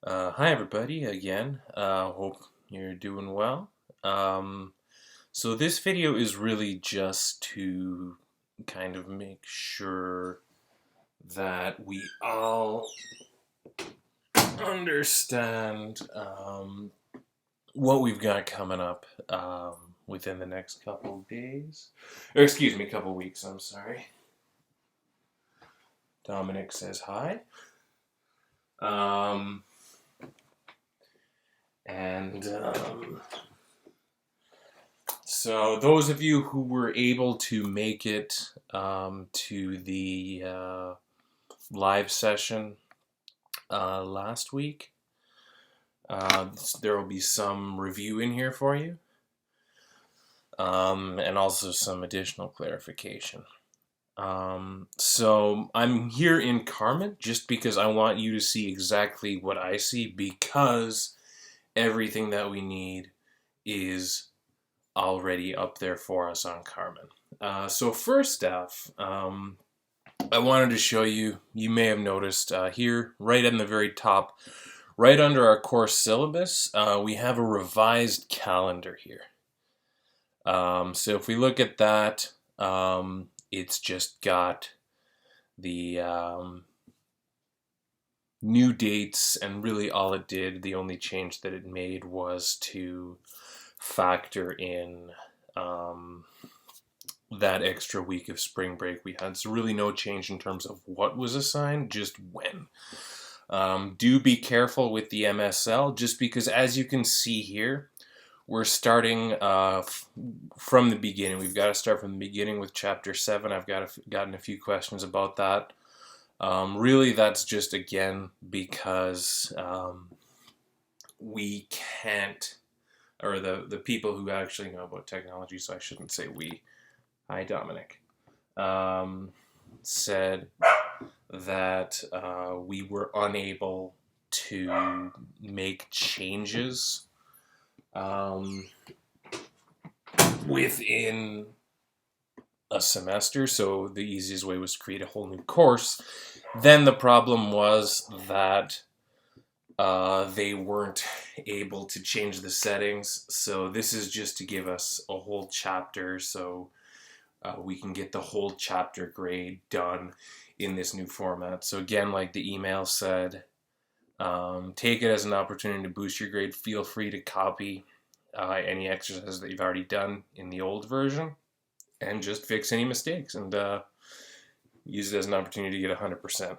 Hi everybody again. Hope you're doing well. So this video is really just to kind of make sure that we all understand what we've got coming up within the next couple days. Or excuse me, couple weeks, I'm sorry. Dominic says hi. Um, and So those of you who were able to make it to the live session last week, there will be some review in here for you, and also some additional clarification. So I'm here in Carmen just because I want you to see exactly what I see, because everything that we need is already up there for us on Carmen. So first off, I wanted to show you, you may have noticed here, right in the very top, right under our course syllabus, we have a revised calendar here. So if we look at that, it's just got the new dates, and really all it did, the only change that it made was to factor in that extra week of spring break we had. So really no change in terms of what was assigned, just when. Do be careful with the MSL, just because as you can see here, we're starting from the beginning. We've got to start from the beginning with Chapter 7. I've gotten a few questions about that. Really, that's just, again, because we can't, or the people who actually know about technology, so I shouldn't say we. Hi, Dominic. Said that we were unable to make changes within a semester, so the easiest way was to create a whole new course. Then the problem was that they weren't able to change the settings, so this is just to give us a whole chapter, so we can get the whole chapter grade done in this new format. So again, like the email said, take it as an opportunity to boost your grade. Feel free to copy any exercises that you've already done in the old version and just fix any mistakes, and use it as an opportunity to get 100%.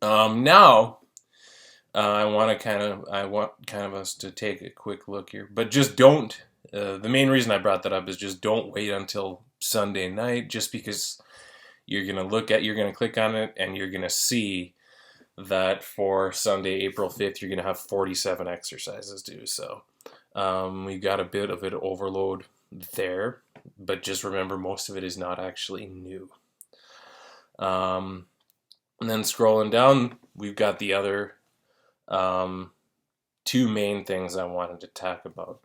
Now, I want kind of us to take a quick look here, but just don't. The main reason I brought that up is just don't wait until Sunday night, just because you're gonna click on it, and you're gonna see that for Sunday, April 5th, you're gonna have 47 exercises due. So we've got a bit of an overload there, but just remember, most of it is not actually new. And then scrolling down, we've got the other two main things I wanted to talk about.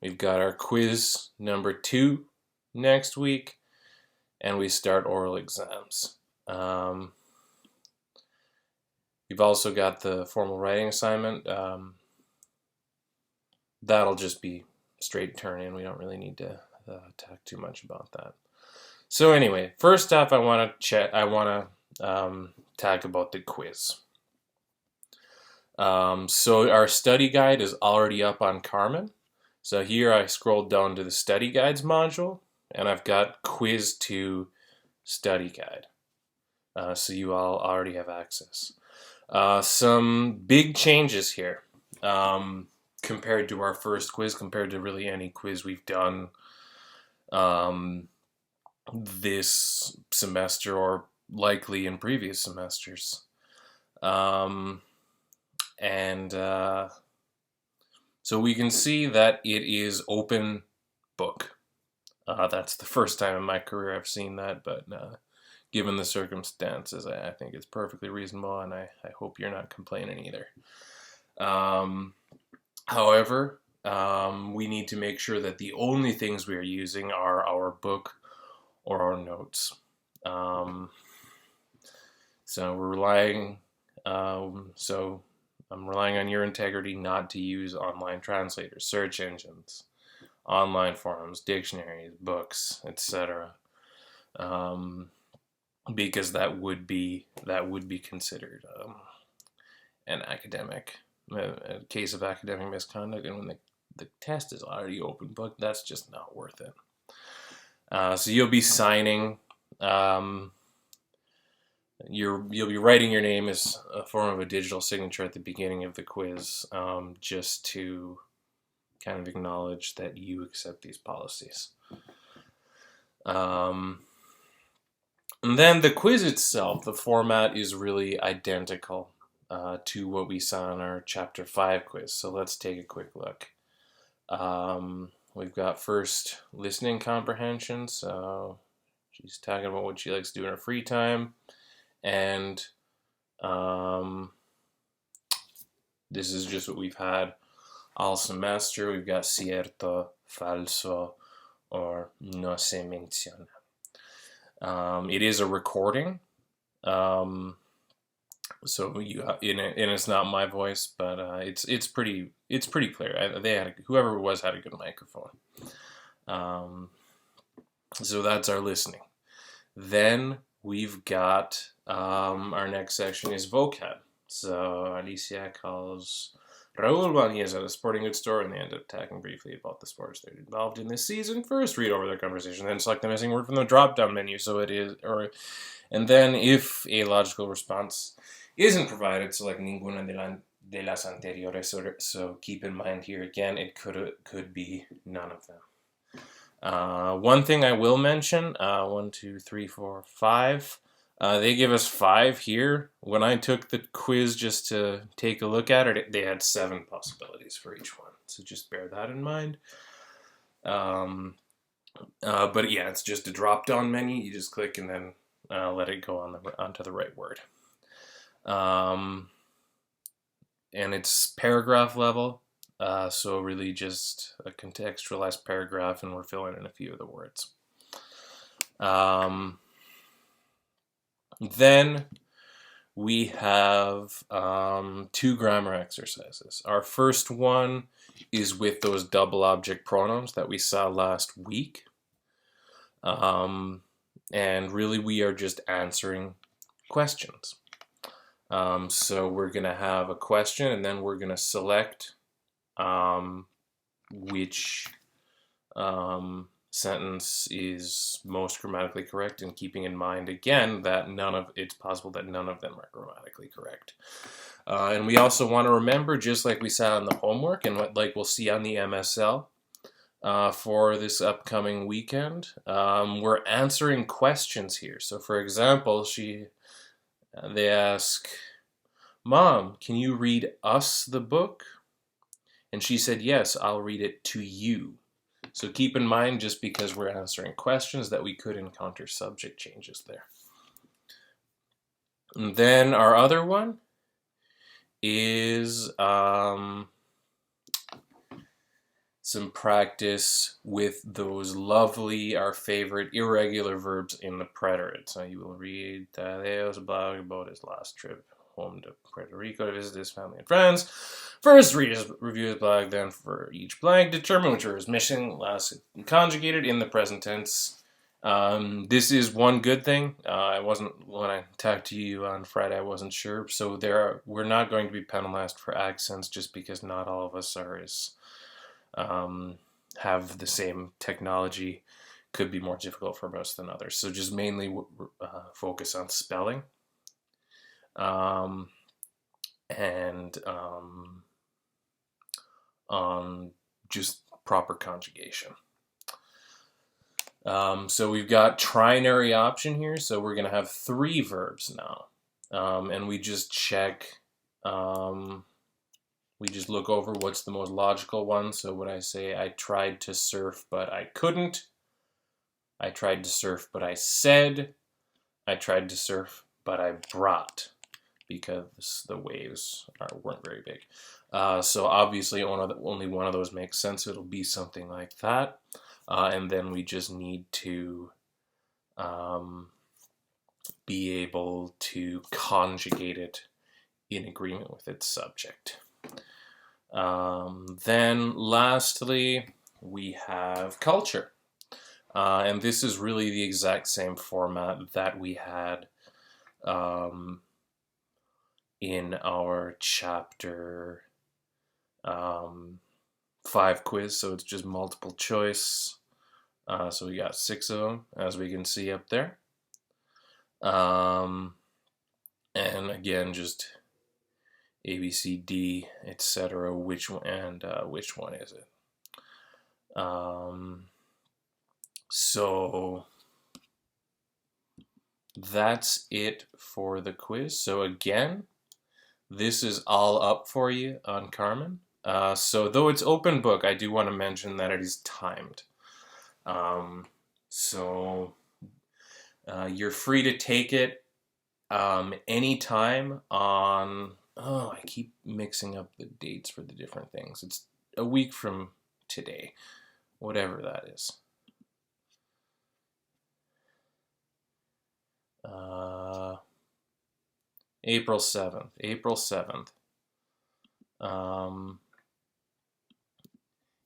We've got our quiz number 2 next week, and we start oral exams. We've also got the formal writing assignment. That'll just be straight turn-in. We don't really need to talk too much about that. So anyway, first off, I want to talk about the quiz. So our study guide is already up on Carmen. So here I scrolled down to the study guides module, and I've got quiz 2 study guide. So you all already have access. Some big changes here compared to our first quiz, compared to really any quiz we've done this semester, or likely in previous semesters. So we can see that it is open book. That's the first time in my career I've seen that, but given the circumstances, I think it's perfectly reasonable, and I hope you're not complaining either. However, we need to make sure that the only things we are using are our book or our notes. So we're relying, so I'm relying on your integrity not to use online translators, search engines, online forums, dictionaries, books, etc. Because that would be considered an academic a case of academic misconduct, and when the test is already open book, that's just not worth it. So you'll be signing. You'll be writing your name as a form of a digital signature at the beginning of the quiz, just to kind of acknowledge that you accept these policies. And then the quiz itself, the format is really identical to what we saw in our Chapter 5 quiz. So let's take a quick look. We've got first listening comprehension. So she's talking about what she likes to do in her free time. And this is just what we've had all semester. We've got cierto, falso, or no se menciona. It is a recording. So and it's not my voice, but it's pretty clear. Whoever it was had a good microphone. So that's our listening. Then we've got our next section is vocab. So Alicia calls Raul while he is at a sporting goods store, and they end up talking briefly about the sports they're involved in this season. First, read over their conversation, then select the missing word from the drop-down menu. And then if a logical response isn't provided, select ninguna de las anteriores. So keep in mind here again, it could be none of them. One thing I will mention, 1, 2, 3, 4, 5. They give us 5 here. When I took the quiz just to take a look at it, they had 7 possibilities for each one. So just bear that in mind. But yeah, it's just a drop-down menu. You just click and then let it go onto the right word. And it's paragraph level. So really just a contextualized paragraph, and we're filling in a few of the words. Then we have 2 grammar exercises. Our first one is with those double object pronouns that we saw last week. And really we are just answering questions. So we're going to have a question, and then we're going to select which sentence is most grammatically correct, and keeping in mind again that it's possible that none of them are grammatically correct. And we also want to remember, just like we saw on the homework and like we'll see on the MSL for this upcoming weekend, we're answering questions here. So for example, they ask, "Mom, can you read us the book?" And she said, "Yes, I'll read it to you." So keep in mind, just because we're answering questions, that we could encounter subject changes there. And then our other one is some practice with those lovely, our favorite, irregular verbs in the preterite. So you will read Tadeo's blog about his last trip home to Puerto Rico to visit his family and friends. First, review his blog, then for each blank, determine which word is missing, last conjugated in the present tense. This is one good thing. When I talked to you on Friday, I wasn't sure. So we're not going to be penalized for accents, just because not all of us have the same technology. Could be more difficult for us than others. So just mainly focus on spelling. And on just proper conjugation. So we've got trinary option here, so we're going to have 3 verbs now. And we just check, we just look over what's the most logical one. So when I say I tried to surf but I couldn't, I tried to surf but I said, I tried to surf but I brought, because the waves weren't very big. So obviously only one of those makes sense. It'll be something like that. And then we just need to be able to conjugate it in agreement with its subject. Then lastly, we have culture. And this is really the exact same format that we had in our chapter 5 quiz. So it's just multiple choice. So we got 6 of them, as we can see up there. And again, just A, B, C, D, etc. Which one is it? So that's it for the quiz. So again, this is all up for you on Carmen. So though it's open book, I do want to mention that it is timed. So you're free to take it anytime on, I keep mixing up the dates for the different things. It's a week from today, whatever that is. April 7th.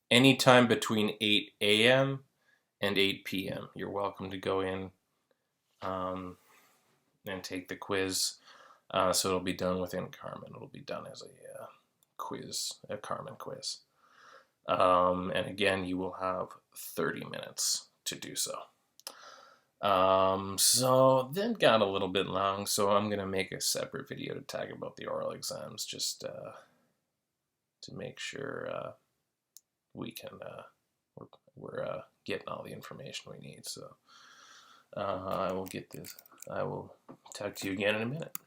Anytime between 8 a.m. and 8 p.m. You're welcome to go in and take the quiz. So it'll be done within Carmen. It'll be done as a quiz, a Carmen quiz. And again, you will have 30 minutes to do so. So that got a little bit long, so I'm going to make a separate video to talk about the oral exams, just to make sure we can, we're getting all the information we need. So I will talk to you again in a minute.